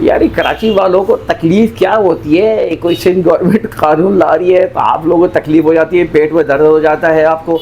یار کراچی والوں کو تکلیف کیا ہوتی ہے؟ کوئی سندھ گورنمنٹ قانون لا رہی ہے تو آپ لوگوں کو تکلیف ہو جاتی ہے، پیٹ میں درد ہو جاتا ہے آپ کو۔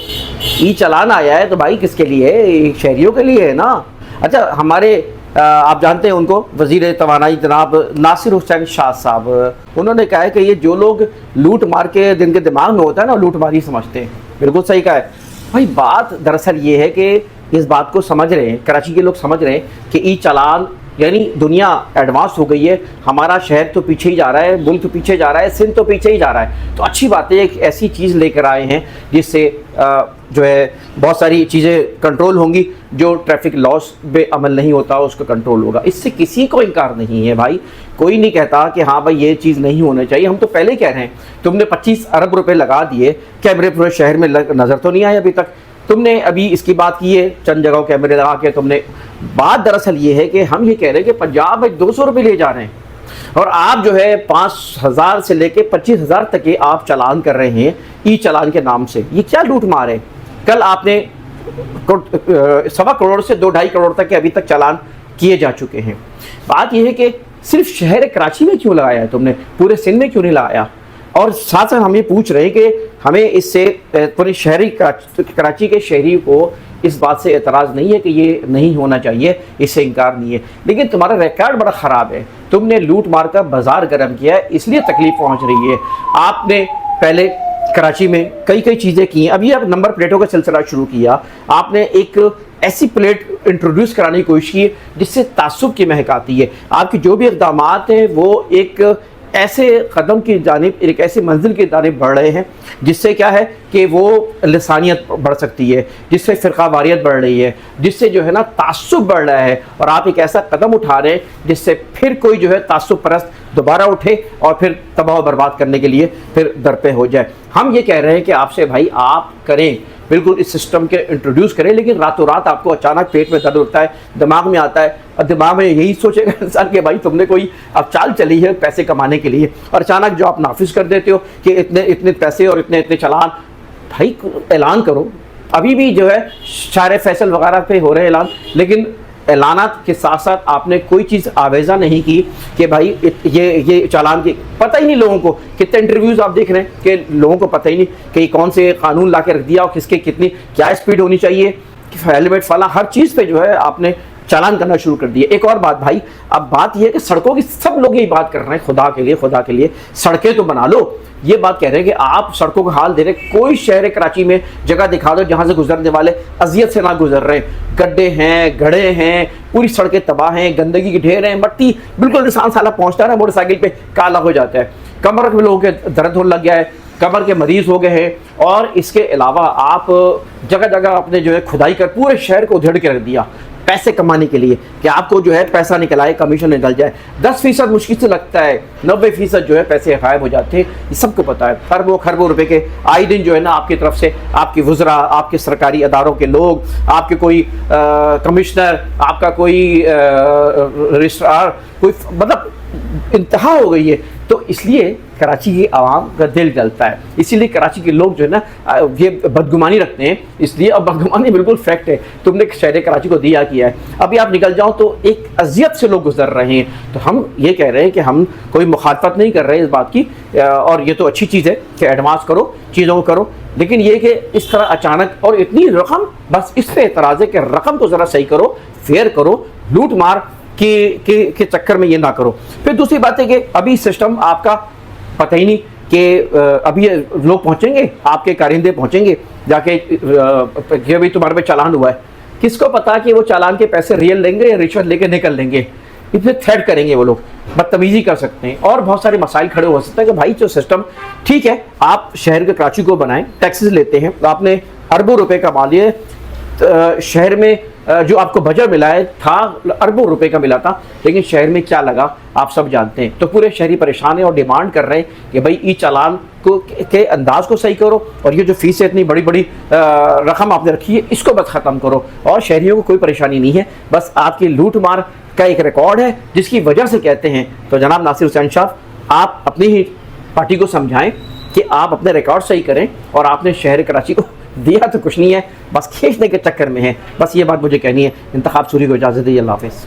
ای چلان آیا ہے تو بھائی کس کے لیے ہے؟ شہریوں کے لیے ہے نا۔ اچھا ہمارے آپ جانتے ہیں ان کو، وزیر توانائی جناب ناصر حسین شاہ صاحب، انہوں نے کہا ہے کہ یہ جو لوگ لوٹ مار کے جن کے دماغ میں ہوتا ہے نا لوٹ ماری سمجھتے ہیں، بالکل صحیح کہا ہے بھائی۔ بات دراصل یہ ہے کہ اس بات کو سمجھ رہے ہیں، کراچی کے لوگ سمجھ رہے ہیں کہ ای چلان یعنی دنیا ایڈوانس ہو گئی ہے، ہمارا شہر تو پیچھے ہی جا رہا ہے، ملک پیچھے جا رہا ہے، سندھ تو پیچھے ہی جا رہا ہے، تو اچھی بات ہے ایک ایسی چیز لے کر آئے ہیں جس سے جو ہے بہت ساری چیزیں کنٹرول ہوں گی، جو ٹریفک لاس پہ عمل نہیں ہوتا اس کا کنٹرول ہوگا۔ اس سے کسی کو انکار نہیں ہے بھائی، کوئی نہیں کہتا کہ ہاں بھائی یہ چیز نہیں ہونا چاہیے۔ ہم تو پہلے کہہ رہے ہیں، تم نے 25 ارب روپے لگا دیے، کیمرے پورے شہر میں نظر تو نہیں آئے ابھی تک، تم نے ابھی اس کی بات کی ہے چند جگہوں کیمرے لگا کے تم نے۔ بات دراصل یہ ہے کہ ہم یہ کہہ رہے ہیں کہ پنجاب میں 200 روپے لے جا رہے ہیں اور آپ جو ہے 5,000 سے لے کے 25,000 تک کے آپ چلان کر رہے ہیں ای چلان کے نام سے۔ یہ کیا لوٹ مار ہے؟ کل آپ نے 1.25 کروڑ سے 2.5 کروڑ تک کے ابھی تک چلان کیے جا چکے ہیں۔ بات یہ ہے کہ صرف شہر کراچی میں کیوں لگایا ہے تم نے، پورے سندھ میں کیوں نہیں لگایا؟ اور ساتھ ساتھ ہم یہ پوچھ رہے ہیں کہ ہمیں اس سے پورے شہری کراچی کے شہری کو اس بات سے اعتراض نہیں ہے کہ یہ نہیں ہونا چاہیے، اس سے انکار نہیں ہے، لیکن تمہارا ریکارڈ بڑا خراب ہے، تم نے لوٹ مار کا بازار گرم کیا ہے، اس لیے تکلیف پہنچ رہی ہے۔ آپ نے پہلے کراچی میں کئی چیزیں کی ہیں، ابھی آپ نمبر پلیٹوں کا سلسلہ شروع کیا، آپ نے ایک ایسی پلیٹ انٹروڈیوس کرانے کی کوشش کی جس سے تعصب کی مہک آتی ہے۔ آپ کے جو بھی اقدامات ہیں وہ ایک ایسے قدم کی جانب، ایک ایسی منزل کی جانب بڑھ رہے ہیں جس سے کیا ہے کہ وہ لسانیت بڑھ سکتی ہے، جس سے فرقہ واریت بڑھ رہی ہے، جس سے جو ہے نا تعصب بڑھ رہا ہے، اور آپ ایک ایسا قدم اٹھا رہے ہیں جس سے پھر کوئی جو ہے تعصب پرست دوبارہ اٹھے اور پھر تباہ و برباد کرنے کے لیے پھر درپے ہو جائے۔ ہم یہ کہہ رہے ہیں کہ آپ سے بھائی آپ کریں، بالکل اس سسٹم کے انٹروڈیوس کریں، لیکن راتوں رات آپ کو اچانک پیٹ میں درد ہوتا ہے، دماغ میں آتا ہے، اور دماغ میں یہی سوچے گا انسان کہ بھائی تم نے کوئی اب چال چلی ہے پیسے کمانے کے لیے، اور اچانک جو آپ نافذ کر دیتے ہو کہ اتنے پیسے اور اتنے چلان۔ بھائی اعلان کرو، ابھی بھی جو ہے شارع فیصل وغیرہ پہ ہو رہے اعلان، لیکن اعلانات کے ساتھ ساتھ آپ نے کوئی چیز آویزہ نہیں کی کہ بھائی یہ چالان کی پتہ ہی نہیں لوگوں کو۔ کتنے انٹرویوز آپ دیکھ رہے ہیں کہ لوگوں کو پتہ ہی نہیں کہ کون سے قانون لا کے رکھ دیا اور کس کے کتنی کیا اسپیڈ ہونی چاہیے، ہیلمٹ فلاں ہر چیز پہ جو ہے آپ نے چالان کرنا شروع کر دیا۔ ایک اور بات بھائی، اب بات یہ ہے کہ سڑکوں کی سب لوگ یہی بات کر رہے ہیں، خدا کے لیے سڑکیں تو بنا لو۔ یہ بات کہہ رہے ہیں کہ آپ سڑکوں کا حال دے رہے، کوئی شہر کراچی میں جگہ دکھا دو جہاں سے گزرنے والے اذیت سے نہ گزر رہے ہیں، گڈھے ہیں، گڑھے ہیں، پوری سڑکیں تباہ ہیں، گندگی کے ڈھیر ہیں، مٹی بالکل انسان سالہ پہنچتا ہے نا موٹر سائیکل پہ کالا ہو جاتا ہے، کمر میں لوگوں کے درد ہونے لگ گیا ہے، کمر کے مریض ہو گئے ہیں، اور اس کے علاوہ آپ جگہ جگہ اپنے جو ہے کھدائی کر پورے شہر کو ادھیڑ کے رکھ دیا پیسے کمانے کے لیے کہ آپ کو جو ہے پیسہ نکل آئے، کمیشن نکل جائے۔ 10% مشکل سے لگتا ہے، 90% جو ہے پیسے غائب ہو جاتے ہیں، یہ سب کو پتہ ہے۔ خربوں روپے کے آئے دن جو ہے نا آپ کی طرف سے آپ کی وزراء، آپ کے سرکاری اداروں کے لوگ، آپ کے کوئی کمشنر، آپ کا کوئی رجسٹرار، کوئی مطلب انتہا ہو گئی ہے۔ تو اس لیے کراچی کی عوام کا دل جلتا ہے، اسی لیے کراچی کے لوگ جو ہے نا یہ بدگمانی رکھتے ہیں، اس لیے اب بدگمانی بالکل فیکٹ ہے، تم نے شہر کراچی کو دیا کیا ہے، ابھی آپ نکل جاؤ تو ایک اذیت سے لوگ گزر رہے ہیں۔ تو ہم یہ کہہ رہے ہیں کہ ہم کوئی مخالفت نہیں کر رہے اس بات کی، اور یہ تو اچھی چیز ہے کہ ایڈوانس کرو، چیزوں کو کرو، لیکن یہ کہ اس طرح اچانک اور اتنی رقم، بس اس پہ اعتراض ہے کہ رقم کو ذرا صحیح کرو، فیئر کرو، لوٹ مار کے چکر میں یہ نہ کرو۔ پھر دوسری بات ہے کہ ابھی سسٹم آپ کا پتہ ہی نہیں کہ ابھی لوگ پہنچیں گے، آپ کے کارندے پہنچیں گے جا کے کہ ابھی تمہارے پہ چالان ہوا ہے، کس کو پتا کہ وہ چالان کے پیسے ریئل لیں گے یا رشوت لے کے نکل لیں گے، پھر تھریٹ کریں گے وہ لوگ، بدتمیزی کر سکتے ہیں، اور بہت سارے مسائل کھڑے ہو سکتے ہیں کہ بھائی جو سسٹم ٹھیک ہے آپ شہر کے کراچی کو بنائیں، ٹیکسز لیتے ہیں، آپ نے اربوں روپے کما لیے، شہر میں جو آپ کو بجٹ ملا ہے تھا اربوں روپے کا ملا تھا، لیکن شہر میں کیا لگا آپ سب جانتے ہیں۔ تو پورے شہری پریشان ہیں اور ڈیمانڈ کر رہے ہیں کہ بھائی ای چالان کو کے انداز کو صحیح کرو، اور یہ جو فیس اتنی بڑی رقم آپ نے رکھی ہے اس کو بس ختم کرو، اور شہریوں کو کوئی پریشانی نہیں ہے، بس آپ کی لوٹ مار کا ایک ریکارڈ ہے جس کی وجہ سے کہتے ہیں۔ تو جناب ناصر حسین شاہ، آپ اپنی ہی پارٹی کو سمجھائیں کہ آپ اپنے ریکارڈ صحیح کریں، اور آپ نے شہر کراچی کو دیا تو کچھ نہیں ہے، بس کھینچنے کے چکر میں ہے، بس یہ بات مجھے کہنی ہے۔ انتخاب سوری کو اجازت دیجیے، اللہ حافظ۔